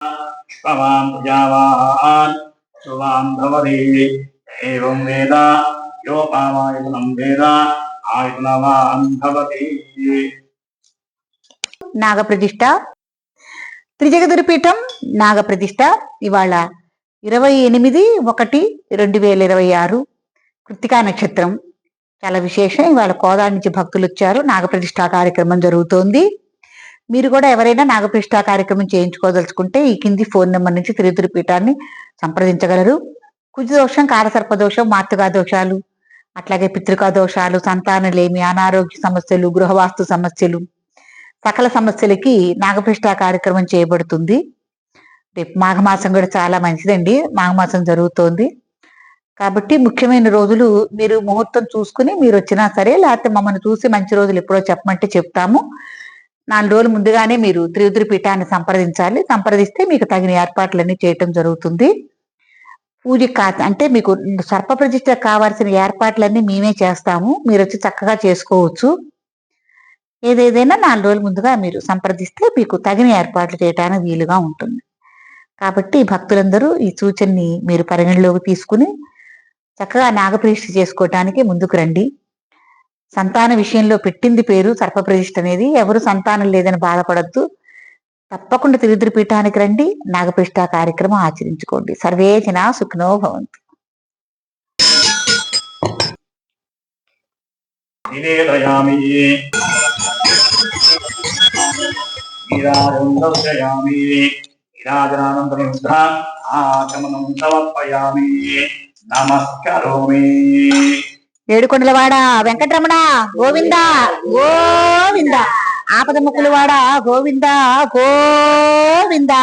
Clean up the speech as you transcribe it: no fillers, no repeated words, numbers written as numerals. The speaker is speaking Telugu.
पुष्पवान् प्रजावान् सुवान् भवति एवं वेद योपामायतनं वेद आयतनवान् भवति. నాగప్రతిష్ఠ త్రిజగదురిపీఠం నాగప్రతిష్ఠ ఇవాళ 28/1/2026 కృత్తికా నక్షత్రం. చాలా విశేషం. ఇవాళ కోదాడ నుంచి భక్తులు వచ్చారు. నాగప్రతిష్ఠా కార్యక్రమం జరుగుతోంది. మీరు కూడా ఎవరైనా నాగప్రతిష్ఠా కార్యక్రమం చేయించుకోదలుచుకుంటే ఈ కింది ఫోన్ నెంబర్ నుంచి త్రిజగదురిపీఠాన్ని సంప్రదించగలరు. కుజదోషం, కాలసర్పదోషం, మాతృకా దోషాలు, అట్లాగే పితృకా దోషాలు, సంతానలేమి, అనారోగ్య సమస్యలు, గృహవాస్తు సమస్యలు, సకల సమస్యలకి నాగప్రతిష్ఠా కార్యక్రమం చేయబడుతుంది. రేపు మాఘమాసం కూడా చాలా మంచిదండి. మాఘమాసం జరుగుతోంది కాబట్టి ముఖ్యమైన రోజులు మీరు ముహూర్తం చూసుకుని మీరు వచ్చినా సరే, లేకపోతే మమ్మల్ని చూసి మంచి రోజులు ఎప్పుడో చెప్పమంటే చెప్తాము. 4 రోజులు ముందుగానే మీరు త్రిజగదురిపీఠాన్ని సంప్రదించాలి. సంప్రదిస్తే మీకు తగిన ఏర్పాట్లన్నీ చేయటం జరుగుతుంది. పూజ అంటే మీకు సర్ప ప్రతిష్ఠ కావాల్సిన ఏర్పాట్లన్నీ మేమే చేస్తాము. మీరు వచ్చి చక్కగా చేసుకోవచ్చు. ఏదేదైనా 4 రోజుల ముందుగా మీరు సంప్రదిస్తే మీకు తగిన ఏర్పాట్లు చేయడానికి వీలుగా ఉంటుంది. కాబట్టి భక్తులందరూ ఈ సూచనని మీరు పరిగణలోకి తీసుకుని చక్కగా నాగప్రతిష్ఠ చేసుకోవటానికి ముందుకు రండి. సంతాన విషయంలో పెట్టింది పేరు సర్పప్రతిష్ఠ అనేది. ఎవరు సంతానం లేదని బాధపడద్దు. తప్పకుండా త్రిజగదురిపీఠానికి రండి. నాగప్రతిష్ఠా కార్యక్రమం ఆచరించుకోండి. సర్వే జనా సుఖినో భవంతు. నివేదయామి నీరాజందర్శయామి నీరాజనానంతరం ఆచమనం సమర్పయామి నమస్కరోమి. ఏడుకొండలవాడ వెంకటరమణ గోవింద గోవింద, ఆపదముక్కులవాడ గోవింద గోవింద.